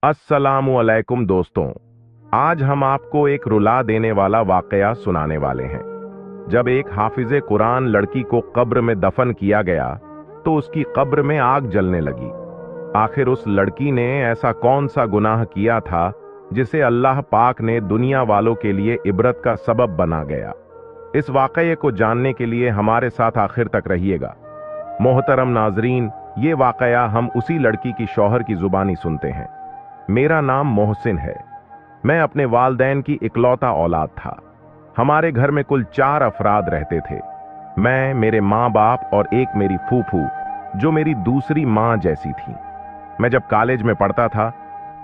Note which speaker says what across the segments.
Speaker 1: अस्सलामुअलैकुम दोस्तों। आज हम आपको एक रुला देने वाला वाकया सुनाने वाले हैं। जब एक हाफिजे कुरान लड़की को कब्र में दफन किया गया तो उसकी कब्र में आग जलने लगी। आखिर उस लड़की ने ऐसा कौन सा गुनाह किया था जिसे अल्लाह पाक ने दुनिया वालों के लिए इबरत का सबब बना गया। इस वाकये को जानने के लिए हमारे साथ आखिर तक रहिएगा। मोहतरम नाजरीन, ये वाकया हम उसी लड़की की शौहर की जुबानी सुनते हैं। मेरा नाम मोहसिन है। मैं अपने वालदैन की इकलौता औलाद था। हमारे घर में कुल 4 अफराद रहते थे। मैं, मेरे माँ बाप और एक मेरी फूफू जो मेरी दूसरी माँ जैसी थी। मैं जब कॉलेज में पढ़ता था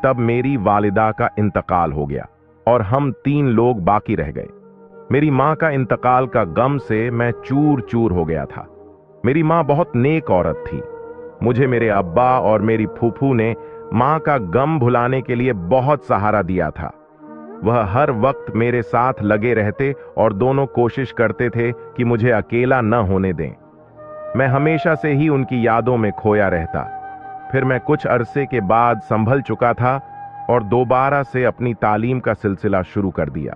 Speaker 1: तब मेरी वालिदा का इंतकाल हो गया और हम 3 लोग बाकी रह गए। मेरी माँ का इंतकाल का गम से मैं चूर चूर हो गया था। मेरी माँ बहुत नेक औरत थी। मुझे मेरे अब्बा और मेरी फूफू ने मां का गम भुलाने के लिए बहुत सहारा दिया था। वह हर वक्त मेरे साथ लगे रहते और दोनों कोशिश करते थे कि मुझे अकेला न होने दें। मैं हमेशा से ही उनकी यादों में खोया रहता। फिर मैं कुछ अरसे के बाद संभल चुका था और दोबारा से अपनी तालीम का सिलसिला शुरू कर दिया।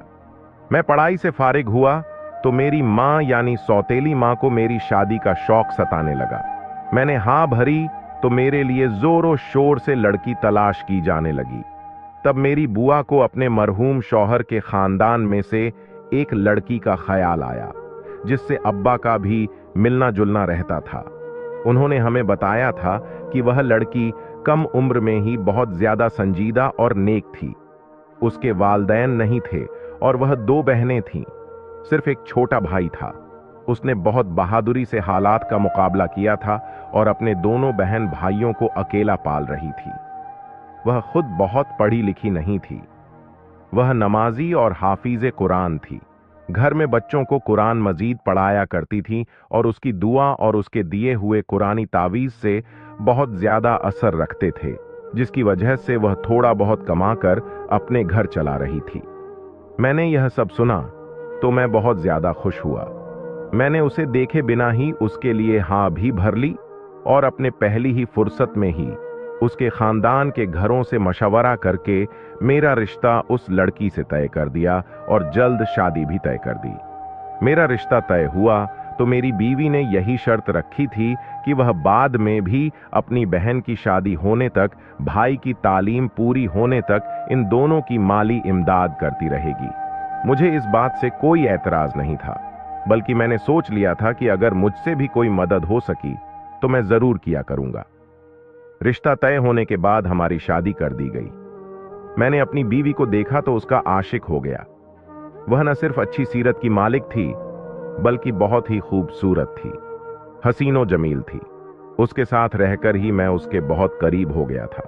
Speaker 1: मैं पढ़ाई से फारिग हुआ तो मेरी मां यानी सौतेली मां को मेरी शादी का शौक सताने लगा। मैंने हाँ भरी तो मेरे लिए जोरों शोर से लड़की तलाश की जाने लगी। तब मेरी बुआ को अपने मरहूम शौहर के खानदान में से एक लड़की का ख्याल आया जिससे अब्बा का भी मिलना जुलना रहता था। उन्होंने हमें बताया था कि वह लड़की कम उम्र में ही बहुत ज्यादा संजीदा और नेक थी। उसके वालदैन नहीं थे और वह 2 बहनें थीं। सिर्फ एक छोटा भाई था। उसने बहुत बहादुरी से हालात का मुकाबला किया था और अपने दोनों बहन भाइयों को अकेला पाल रही थी। वह खुद बहुत पढ़ी लिखी नहीं थी। वह नमाजी और हाफिजे कुरान थी। घर में बच्चों को कुरान मजीद पढ़ाया करती थी और उसकी दुआ और उसके दिए हुए कुरानी तावीज से बहुत ज्यादा असर रखते थे, जिसकी वजह से वह थोड़ा बहुत कमाकर अपने घर चला रही थी। मैंने यह सब सुना तो मैं बहुत ज्यादा खुश हुआ। मैंने उसे देखे बिना ही उसके लिए हाँ भी भर ली और अपने पहली ही फुर्सत में ही उसके खानदान के घरों से मशवरा करके मेरा रिश्ता उस लड़की से तय कर दिया और जल्द शादी भी तय कर दी। मेरा रिश्ता तय हुआ तो मेरी बीवी ने यही शर्त रखी थी कि वह बाद में भी अपनी बहन की शादी होने तक, भाई की तालीम पूरी होने तक इन दोनों की माली इमदाद करती रहेगी। मुझे इस बात से कोई एतराज नहीं था, बल्कि मैंने सोच लिया था कि अगर मुझसे भी कोई मदद हो सकी तो मैं जरूर किया करूंगा। रिश्ता तय होने के बाद हमारी शादी कर दी गई। मैंने अपनी बीवी को देखा तो उसका आशिक हो गया। वह न सिर्फ अच्छी सीरत की मालिक थी बल्कि बहुत ही खूबसूरत थी, हसीनो जमील थी। उसके साथ रहकर ही मैं उसके बहुत करीब हो गया था।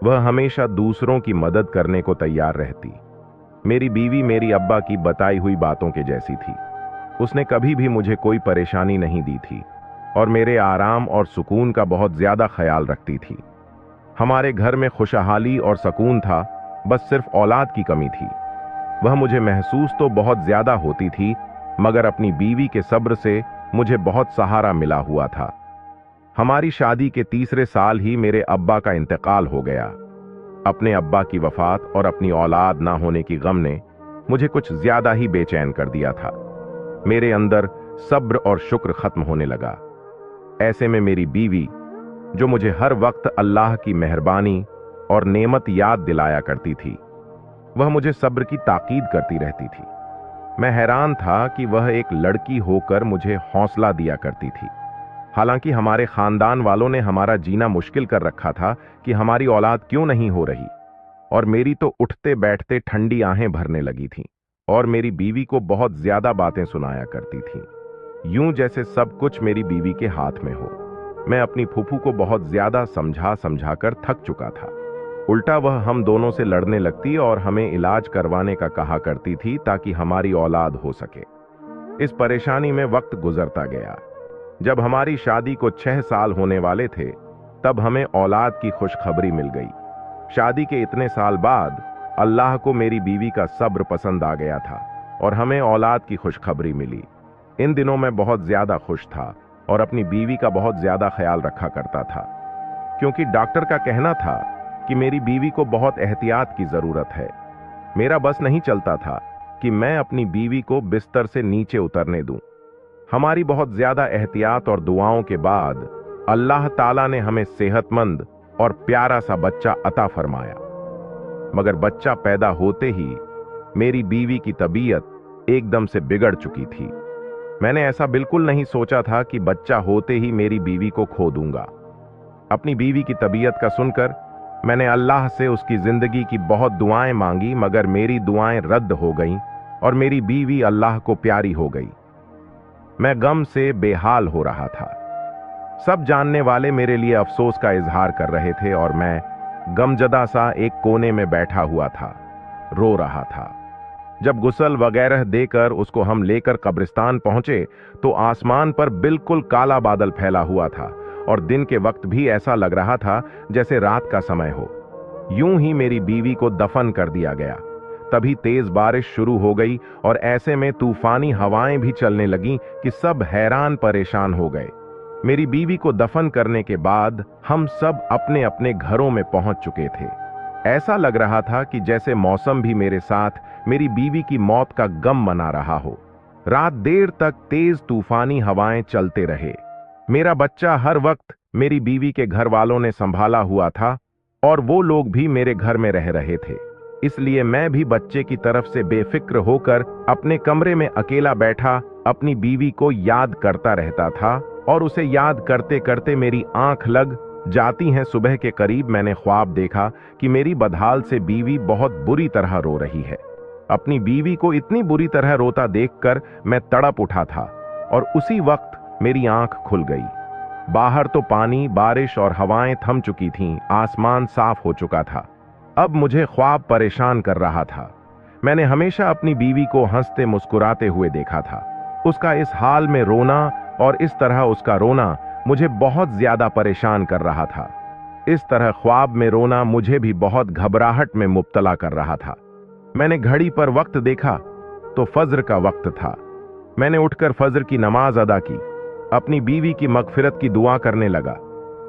Speaker 1: वह हमेशा दूसरों की मदद करने को तैयार रहती। मेरी बीवी मेरी अब्बा की बताई हुई बातों के जैसी थी। उसने कभी भी मुझे कोई परेशानी नहीं दी थी और मेरे आराम और सुकून का बहुत ज्यादा ख्याल रखती थी। हमारे घर में खुशहाली और सुकून था, बस सिर्फ औलाद की कमी थी। वह मुझे महसूस तो बहुत ज्यादा होती थी, मगर अपनी बीवी के सब्र से मुझे बहुत सहारा मिला हुआ था। हमारी शादी के तीसरे साल ही मेरे अब्बा का इंतकाल हो गया। अपने अब्बा की वफात और अपनी औलाद ना होने की गम ने मुझे कुछ ज्यादा ही बेचैन कर दिया था। मेरे अंदर सब्र और शुक्र खत्म होने लगा। ऐसे में मेरी बीवी, जो मुझे हर वक्त अल्लाह की मेहरबानी और नेमत याद दिलाया करती थी, वह मुझे सब्र की ताकीद करती रहती थी। मैं हैरान था कि वह एक लड़की होकर मुझे हौसला दिया करती थी। हालांकि हमारे खानदान वालों ने हमारा जीना मुश्किल कर रखा था कि हमारी औलाद क्यों नहीं हो रही, और मेरी तो उठते बैठते ठंडी आहें भरने लगी थीं और मेरी बीवी को बहुत ज्यादा बातें सुनाया करती थीं, यूं जैसे सब कुछ मेरी बीवी के हाथ में हो। मैं अपनी फूफू को बहुत ज्यादा समझा समझाकर थक चुका था। उल्टा वह हम दोनों से लड़ने लगती और हमें इलाज करवाने का कहा करती थी ताकि हमारी औलाद हो सके। इस परेशानी में वक्त गुजरता गया। जब हमारी शादी को 6 साल होने वाले थे तब हमें औलाद की खुशखबरी मिल गई। शादी के इतने साल बाद अल्लाह को मेरी बीवी का सब्र पसंद आ गया था और हमें औलाद की खुशखबरी मिली। इन दिनों मैं बहुत ज्यादा खुश था और अपनी बीवी का बहुत ज्यादा ख्याल रखा करता था, क्योंकि डॉक्टर का कहना था कि मेरी बीवी को बहुत एहतियात की जरूरत है। मेरा बस नहीं चलता था कि मैं अपनी बीवी को बिस्तर से नीचे उतरने दूं। हमारी बहुत ज्यादा एहतियात और दुआओं के बाद अल्लाह ताला ने हमें सेहतमंद और प्यारा सा बच्चा अता फरमाया। मगर बच्चा पैदा होते ही मेरी बीवी की तबीयत एकदम से बिगड़ चुकी थी। मैंने ऐसा बिल्कुल नहीं सोचा था कि बच्चा होते ही मेरी बीवी को खो दूंगा। अपनी बीवी की तबीयत का सुनकर मैंने अल्लाह से उसकी जिंदगी की बहुत दुआएं मांगी, मगर मेरी दुआएं रद्द हो गईं और मेरी बीवी अल्लाह को प्यारी हो गई। मैं गम से बेहाल हो रहा था। सब जानने वाले मेरे लिए अफसोस का इजहार कर रहे थे और मैं गमजदा सा एक कोने में बैठा हुआ था, रो रहा था। जब गुस्ल वगैरह देकर उसको हम लेकर कब्रिस्तान पहुंचे तो आसमान पर बिल्कुल काला बादल फैला हुआ था और दिन के वक्त भी ऐसा लग रहा था जैसे रात का समय हो। यूं ही मेरी बीवी को दफन कर दिया गया। तभी तेज बारिश शुरू हो गई और ऐसे में तूफानी हवाएं भी चलने लगीं कि सब हैरान परेशान हो गए। मेरी बीवी को दफन करने के बाद हम सब अपने अपने घरों में पहुंच चुके थे। ऐसा लग रहा था कि जैसे मौसम भी मेरे साथ मेरी बीवी की मौत का गम मना रहा हो। रात देर तक तेज तूफानी हवाएं चलते रहे। मेरा बच्चा हर वक्त मेरी बीवी के घर वालों ने संभाला हुआ था और वो लोग भी मेरे घर में रह रहे थे। इसलिए मैं भी बच्चे की तरफ से बेफिक्र होकर अपने कमरे में अकेला बैठा अपनी बीवी को याद करता रहता था और उसे याद करते करते मेरी आंख लग जाती हैं। सुबह के करीब मैंने ख्वाब देखा कि मेरी बदहाल से बीवी बहुत बुरी तरह रो रही है। अपनी बीवी को इतनी बुरी तरह रोता देखकर मैं तड़प उठा था और उसी वक्त मेरी आंख खुल गई। बाहर तो पानी, बारिश और हवाएं थम चुकी थीं, आसमान साफ हो चुका था। अब मुझे ख्वाब परेशान कर रहा था। मैंने हमेशा अपनी बीवी को हंसते मुस्कुराते हुए देखा था। उसका इस हाल में रोना और इस तरह उसका रोना मुझे बहुत ज्यादा परेशान कर रहा था। इस तरह ख्वाब में रोना मुझे भी बहुत घबराहट में मुब्तला कर रहा था। मैंने घड़ी पर वक्त देखा तो फज्र का वक्त था। मैंने उठकर फज्र की नमाज अदा की, अपनी बीवी की मगफिरत की दुआ करने लगा।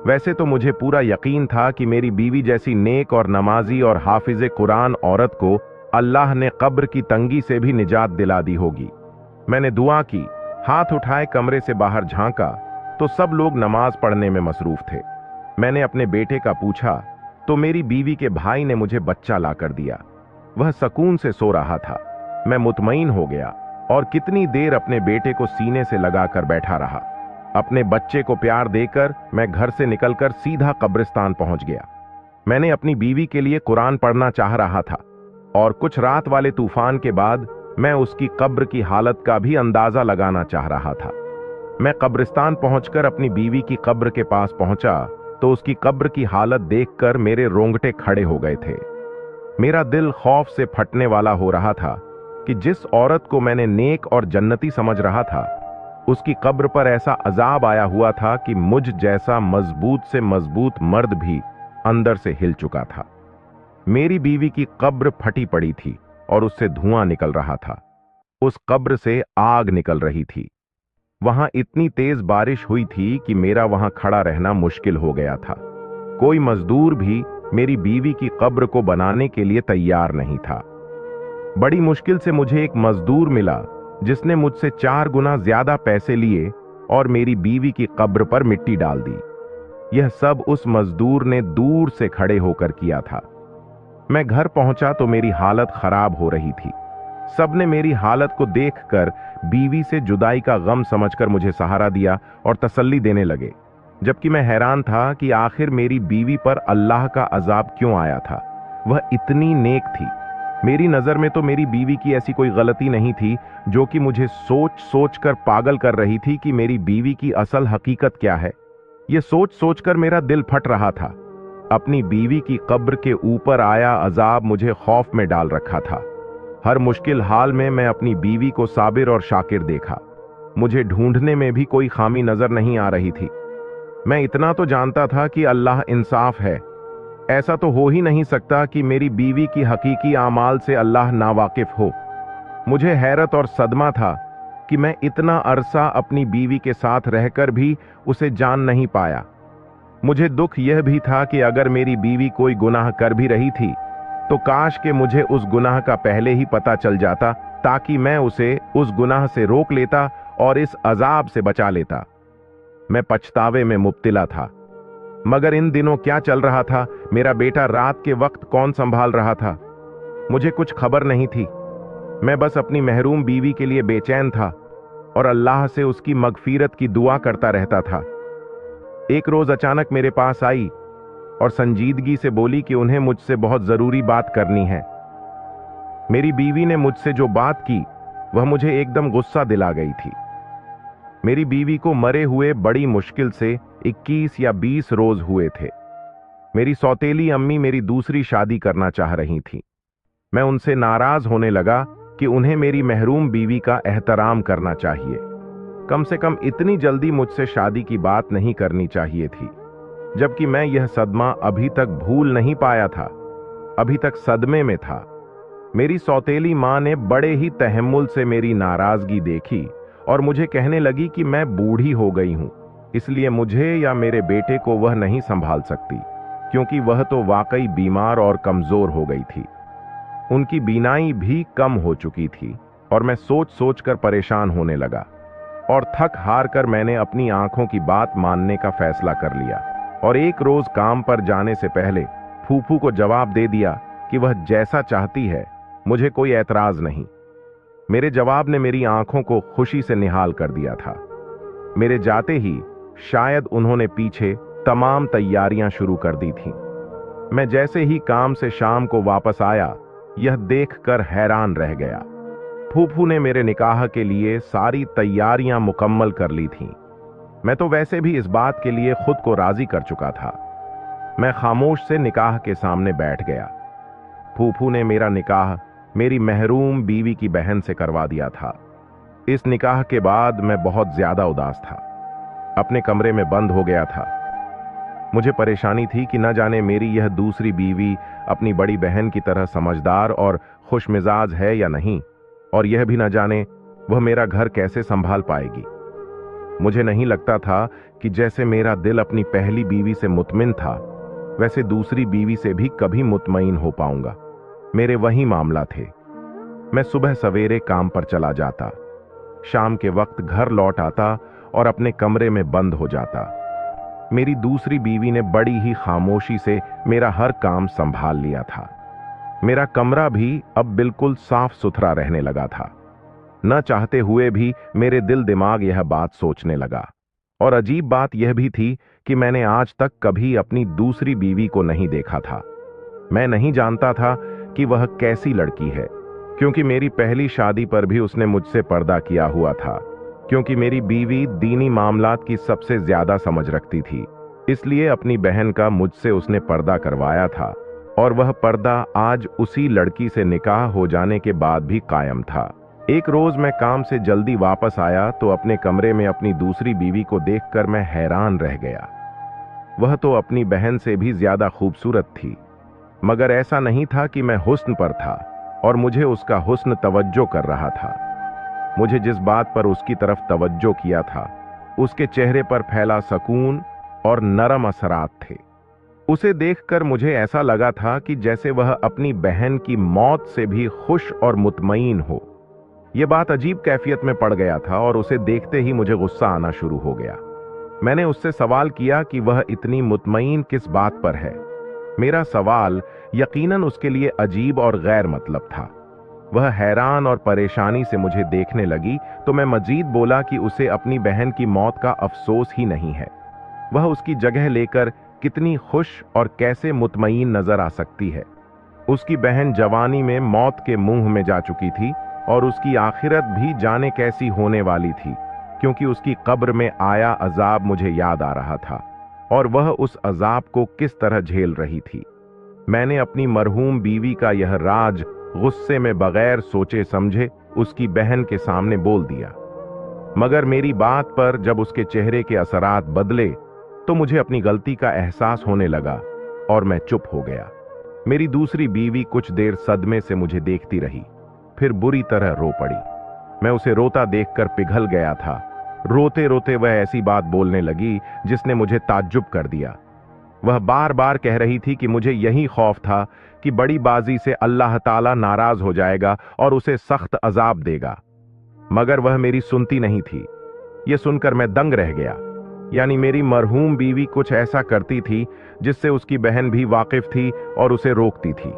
Speaker 1: वैसे तो मुझे पूरा यकीन था कि मेरी बीवी जैसी नेक और नमाजी और हाफिज कुरान औरत को अल्लाह ने कब्र की तंगी से भी निजात दिला दी होगी। मैंने दुआ की, हाथ उठाए कमरे से बाहर झांका तो सब लोग नमाज पढ़ने में मसरूफ थे। मैंने अपने बेटे का पूछा तो मेरी बीवी के भाई ने मुझे बच्चा ला कर दिया। वह सुकून से सो रहा था। मैं मुतमईन हो गया और कितनी देर अपने बेटे को सीने से लगाकर बैठा रहा। अपने बच्चे को प्यार देकर मैं घर से निकलकर सीधा कब्रिस्तान पहुंच गया। मैंने अपनी बीवी के लिए कुरान पढ़ना चाह रहा था और कुछ रात वाले तूफान के बाद मैं उसकी कब्र की हालत का भी अंदाजा लगाना चाह रहा था। मैं कब्रिस्तान पहुंचकर अपनी बीवी की कब्र के पास पहुंचा तो उसकी कब्र की हालत देखकर मेरे रोंगटे खड़े हो गए थे। मेरा दिल खौफ से फटने वाला हो रहा था कि जिस औरत को मैंने नेक और जन्नती समझ रहा था उसकी कब्र पर ऐसा अजाब आया हुआ था कि मुझ जैसा मजबूत से मजबूत मर्द भी अंदर से हिल चुका था। मेरी बीवी की कब्र फटी पड़ी थी और उससे धुआं निकल रहा था। उस कब्र से आग निकल रही थी। वहां इतनी तेज बारिश हुई थी कि मेरा वहां खड़ा रहना मुश्किल हो गया था। कोई मजदूर भी मेरी बीवी की कब्र को बनाने के लिए तैयार नहीं था। बड़ी मुश्किल से मुझे एक मजदूर मिला जिसने मुझसे 4 गुना ज्यादा पैसे लिए और मेरी बीवी की कब्र पर मिट्टी डाल दी। यह सब उस मजदूर ने दूर से खड़े होकर किया था। मैं घर पहुंचा तो मेरी हालत खराब हो रही थी। सबने मेरी हालत को देखकर बीवी से जुदाई का गम समझकर मुझे सहारा दिया और तसल्ली देने लगे, जबकि मैं हैरान था कि आखिर मेरी बीवी पर अल्लाह का अजाब क्यों आया था। वह इतनी नेक थी। मेरी नजर में तो मेरी बीवी की ऐसी कोई गलती नहीं थी जो कि मुझे सोच सोच कर पागल कर रही थी कि मेरी बीवी की असल हकीकत क्या है। यह सोच सोचकर मेरा दिल फट रहा था। अपनी बीवी की कब्र के ऊपर आया अजाब मुझे खौफ में डाल रखा था। हर मुश्किल हाल में मैं अपनी बीवी को साबिर और शाकिर देखा। मुझे ढूंढने में भी कोई खामी नजर नहीं आ रही थी। मैं इतना तो जानता था कि अल्लाह इंसाफ है। ऐसा तो हो ही नहीं सकता कि मेरी बीवी की हकीकी आमाल से अल्लाह नावाकिफ हो। मुझे हैरत और सदमा था कि मैं इतना अरसा अपनी बीवी के साथ रहकर भी उसे जान नहीं पाया। मुझे दुख यह भी था कि अगर मेरी बीवी कोई गुनाह कर भी रही थी तो काश के मुझे उस गुनाह का पहले ही पता चल जाता, ताकि मैं उसे उस गुनाह से रोक लेता और इस अजाब से बचा लेता। मैं पछतावे में मुब्तिला था। मगर इन दिनों क्या चल रहा था, मेरा बेटा रात के वक्त कौन संभाल रहा था, मुझे कुछ खबर नहीं थी। मैं बस अपनी महरूम बीवी के लिए बेचैन था और अल्लाह से उसकी मगफीरत की दुआ करता रहता था। एक रोज अचानक मेरे पास आई और संजीदगी से बोली कि उन्हें मुझसे बहुत जरूरी बात करनी है। मेरी बीवी ने मुझसे जो बात की वह मुझे एकदम गुस्सा दिला गई थी। मेरी बीवी को मरे हुए बड़ी मुश्किल से 21 या 20 रोज हुए थे। मेरी सौतेली अम्मी मेरी दूसरी शादी करना चाह रही थी। मैं उनसे नाराज होने लगा कि उन्हें मेरी महरूम बीवी का एहतराम करना चाहिए। कम से कम इतनी जल्दी मुझसे शादी की बात नहीं करनी चाहिए थी, जबकि मैं यह सदमा अभी तक भूल नहीं पाया था, अभी तक सदमे में था। मेरी सौतेली मां ने बड़े ही तहम्मुल से मेरी नाराजगी देखी और मुझे कहने लगी कि मैं बूढ़ी हो गई हूं, इसलिए मुझे या मेरे बेटे को वह नहीं संभाल सकती, क्योंकि वह तो वाकई बीमार और कमजोर हो गई थी। उनकी बीनाई भी कम हो चुकी थी और मैं सोच सोच कर परेशान होने लगा और थक हार कर मैंने अपनी आंखों की बात मानने का फैसला कर लिया और एक रोज काम पर जाने से पहले फूफू को जवाब दे दिया कि वह जैसा चाहती है, मुझे कोई ऐतराज नहीं। मेरे जवाब ने मेरी आंखों को खुशी से निहाल कर दिया था। मेरे जाते ही शायद उन्होंने पीछे तमाम तैयारियां शुरू कर दी थीं। मैं जैसे ही काम से शाम को वापस आया, यह देखकर हैरान रह गया। फूफू ने मेरे निकाह के लिए सारी तैयारियां मुकम्मल कर ली थीं। मैं तो वैसे भी इस बात के लिए खुद को राजी कर चुका था। मैं खामोश से निकाह के सामने बैठ गया। फूफू ने मेरा निकाह मेरी महरूम बीवी की बहन से करवा दिया था। इस निकाह के बाद मैं बहुत ज्यादा उदास था, अपने कमरे में बंद हो गया था। मुझे परेशानी थी कि न जाने मेरी यह दूसरी बीवी अपनी बड़ी बहन की तरह समझदार और खुशमिजाज है या नहीं, और यह भी न जाने वह मेरा घर कैसे संभाल पाएगी। मुझे नहीं लगता था कि जैसे मेरा दिल अपनी पहली बीवी से मुतमिन था, वैसे दूसरी बीवी से भी कभी मुतमईन हो पाऊंगा। मेरे वही मामला थे। मैं सुबह सवेरे काम पर चला जाता, शाम के वक्त घर लौट आता और अपने कमरे में बंद हो जाता। मेरी दूसरी बीवी ने बड़ी ही खामोशी से मेरा हर काम संभाल लिया था। मेरा कमरा भी अब बिल्कुल साफ सुथरा रहने लगा था। न चाहते हुए भी मेरे दिल दिमाग यह बात सोचने लगा। और अजीब बात यह भी थी कि मैंने आज तक कभी अपनी दूसरी बीवी को नहीं देखा था। मैं नहीं जानता था कि वह कैसी लड़की है, क्योंकि मेरी पहली शादी पर भी उसने मुझसे पर्दा किया हुआ था। क्योंकि मेरी बीवी दीनी मामलात की सबसे ज्यादा समझ रखती थी, इसलिए अपनी बहन का मुझसे उसने पर्दा करवाया था, और वह पर्दा आज उसी लड़की से निकाह हो जाने के बाद भी कायम था। एक रोज मैं काम से जल्दी वापस आया तो अपने कमरे में अपनी दूसरी बीवी को देखकर मैं हैरान रह गया। वह तो अपनी बहन से भी ज्यादा खूबसूरत थी, मगर ऐसा नहीं था कि मैं हुस्न पर था और मुझे उसका हुस्न तवज्जो कर रहा था। मुझे जिस बात पर उसकी तरफ तवज्जो किया था, उसके चेहरे पर फैला सुकून और नरम असरात थे। उसे देखकर मुझे ऐसा लगा था कि जैसे वह अपनी बहन की मौत से भी खुश और मुतमईन हो। यह बात अजीब कैफियत में पड़ गया था और उसे देखते ही मुझे गुस्सा आना शुरू हो गया। मैंने उससे सवाल किया कि वह इतनी मुतमईन किस बात पर है। मेरा सवाल यकीनन उसके लिए अजीब और गैर मतलब था। वह हैरान और परेशानी से मुझे देखने लगी तो मैं मजीद बोला कि उसे अपनी बहन की मौत का अफसोस ही नहीं है। वह उसकी जगह लेकर कितनी खुश और कैसे मुतमईन नजर आ सकती है। उसकी बहन जवानी में मौत के मुंह में जा चुकी थी और उसकी आखिरत भी जाने कैसी होने वाली थी, क्योंकि उसकी कब्र में आया अजाब मुझे याद आ रहा था और वह उस अजाब को किस तरह झेल रही थी। मैंने अपनी मरहूम बीवी का यह राज गुस्से में बगैर सोचे समझे उसकी बहन के सामने बोल दिया, मगर मेरी बात पर जब उसके चेहरे के असरात बदले तो मुझे अपनी गलती का एहसास होने लगा और मैं चुप हो गया। मेरी दूसरी बीवी कुछ देर सदमे से मुझे देखती रही, फिर बुरी तरह रो पड़ी। मैं उसे रोता देखकर पिघल गया था। रोते रोते वह ऐसी बात बोलने लगी जिसने मुझे ताज्जुब कर दिया। वह बार बार कह रही थी कि मुझे यही खौफ था कि बड़ी बाजी से अल्लाह ताला नाराज हो जाएगा और उसे सख्त अजाब देगा, मगर वह मेरी सुनती नहीं थी। यह सुनकर मैं दंग रह गया। यानी मेरी मरहूम बीवी कुछ ऐसा करती थी जिससे उसकी बहन भी वाकिफ थी और उसे रोकती थी।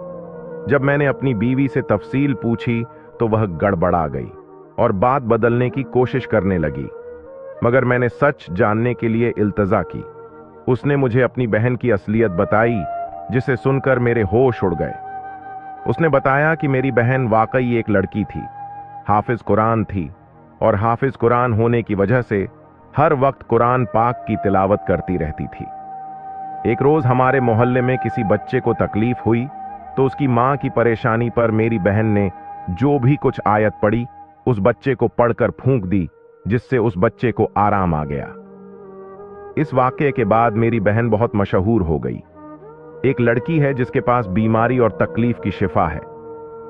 Speaker 1: जब मैंने अपनी बीवी से तफसील पूछी तो वह गड़बड़ा गई और बात बदलने की कोशिश करने लगी, मगर मैंने सच जानने के लिए इल्तजा की। उसने मुझे अपनी बहन की असलियत बताई, जिसे सुनकर मेरे होश उड़ गए। उसने बताया कि मेरी बहन वाकई एक लड़की थी, हाफिज कुरान थी, और हाफिज कुरान होने की वजह से हर वक्त कुरान पाक की तिलावत करती रहती थी। एक रोज हमारे मोहल्ले में किसी बच्चे को तकलीफ हुई तो उसकी मां की परेशानी पर मेरी बहन ने जो भी कुछ आयत पढ़ी उस बच्चे को पढ़कर फूंक दी, जिससे उस बच्चे को आराम आ गया। इस वाकये के बाद मेरी बहन बहुत मशहूर हो गई। एक लड़की है जिसके पास बीमारी और तकलीफ की शिफा है।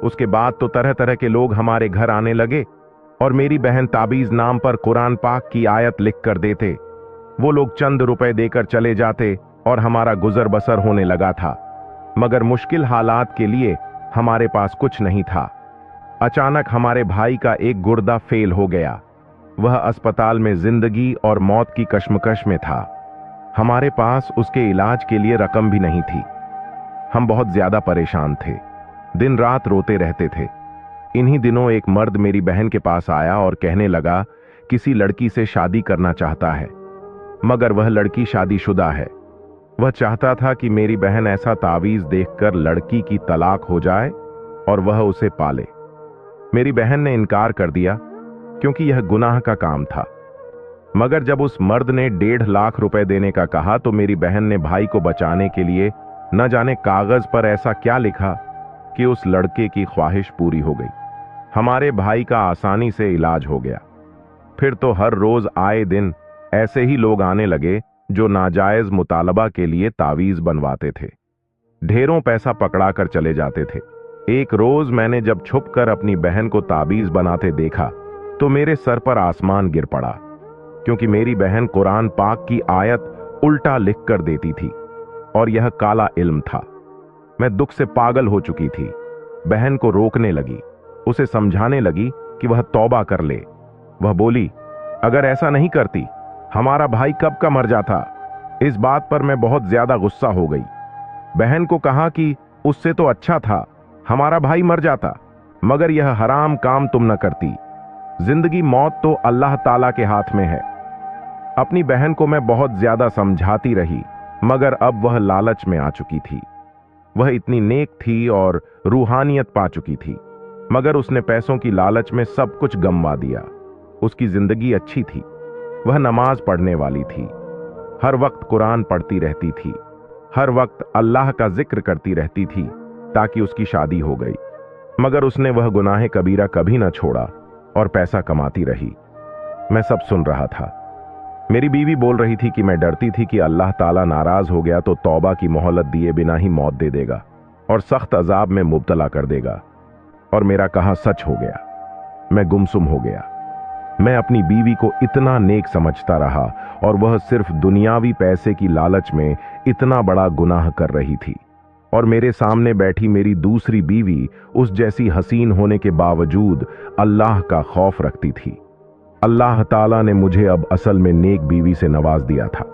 Speaker 1: उसके बाद तो तरह तरह के लोग हमारे घर आने लगे और मेरी बहन ताबीज नाम पर कुरान पाक की आयत लिख कर देते। वो लोग चंद रुपए देकर चले जाते और हमारा गुजर बसर होने लगा था, मगर मुश्किल हालात के लिए हमारे पास कुछ नहीं था। अचानक हमारे भाई का एक गुर्दा फेल हो गया। वह अस्पताल में जिंदगी और मौत की कश्मकश में था। हमारे पास उसके इलाज के लिए रकम भी नहीं थी। हम बहुत ज्यादा परेशान थे, दिन रात रोते रहते थे। इन्हीं दिनों एक मर्द मेरी बहन के पास आया और कहने लगा किसी लड़की से शादी करना चाहता है, मगर वह लड़की शादीशुदा है। वह चाहता था कि मेरी बहन ऐसा तावीज देखकर लड़की की तलाक हो जाए और वह उसे पाले। मेरी बहन ने इनकार कर दिया क्योंकि यह गुनाह का काम था। मगर जब उस मर्द ने 1.5 लाख रुपए देने का कहा तो मेरी बहन ने भाई को बचाने के लिए न जाने कागज पर ऐसा क्या लिखा कि उस लड़के की ख्वाहिश पूरी हो गई। हमारे भाई का आसानी से इलाज हो गया। फिर तो हर रोज आए दिन ऐसे ही लोग आने लगे जो नाजायज मुतालबा के लिए तावीज बनवाते थे। ढेरों पैसा पकड़ा कर चले जाते थे। एक रोज मैंने जब छुपकर अपनी बहन को ताबीज बनाते देखा तो मेरे सर पर आसमान गिर पड़ा, क्योंकि मेरी बहन कुरान पाक की आयत उल्टा लिख कर देती थी और यह काला इल्म था। मैं दुख से पागल हो चुकी थी। बहन को रोकने लगी, उसे समझाने लगी कि वह तौबा कर ले। वह बोली, अगर ऐसा नहीं करती हमारा भाई कब का मर जाता। इस बात पर मैं बहुत ज्यादा गुस्सा हो गई। बहन को कहा कि उससे तो अच्छा था हमारा भाई मर जाता, मगर यह हराम काम तुम न करती। जिंदगी मौत तो अल्लाह ताला के हाथ में है। अपनी बहन को मैं बहुत ज्यादा समझाती रही, मगर अब वह लालच में आ चुकी थी। वह इतनी नेक थी और रूहानियत पा चुकी थी, मगर उसने पैसों की लालच में सब कुछ गंवा दिया। उसकी जिंदगी अच्छी थी। वह नमाज पढ़ने वाली थी, हर वक्त कुरान पढ़ती रहती थी, हर वक्त अल्लाह का जिक्र करती रहती थी ताकि उसकी शादी हो गई। मगर उसने वह गुनाह कबीरा कभी न छोड़ा और पैसा कमाती रही। मैं सब सुन रहा था। मेरी बीवी बोल रही थी कि मैं डरती थी कि अल्लाह ताला नाराज हो गया तो तौबा की मोहलत दिए बिना ही मौत दे देगा और सख्त अजाब में मुब्तला कर देगा। और मेरा कहा सच हो गया। मैं गुमसुम हो गया। मैं अपनी बीवी को इतना नेक समझता रहा और वह सिर्फ दुनियावी पैसे की लालच में इतना बड़ा गुनाह कर रही थी। और मेरे सामने बैठी मेरी दूसरी बीवी उस जैसी हसीन होने के बावजूद अल्लाह का खौफ रखती थी। अल्लाह ताला ने मुझे अब असल में नेक बीवी से नवाज दिया था।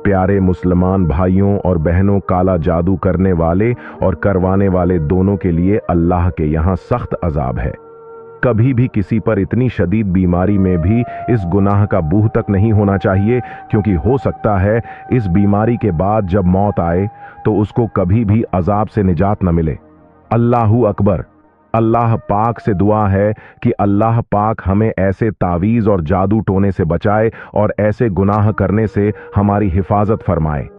Speaker 1: प्यारे मुसलमान भाइयों और बहनों, काला जादू करने वाले और करवाने वाले दोनों के लिए अल्लाह के यहाँ सख्त अजाब है। कभी भी किसी पर इतनी शदीद बीमारी में भी इस गुनाह का बूह तक नहीं होना चाहिए, क्योंकि हो सकता है इस बीमारी के बाद जब मौत आए तो उसको कभी भी अजाब से निजात न मिले। अल्लाहू अकबर। अल्लाह पाक से दुआ है कि अल्लाह पाक हमें ऐसे तावीज़ और जादू टोने से बचाए और ऐसे गुनाह करने से हमारी हिफाजत फरमाए।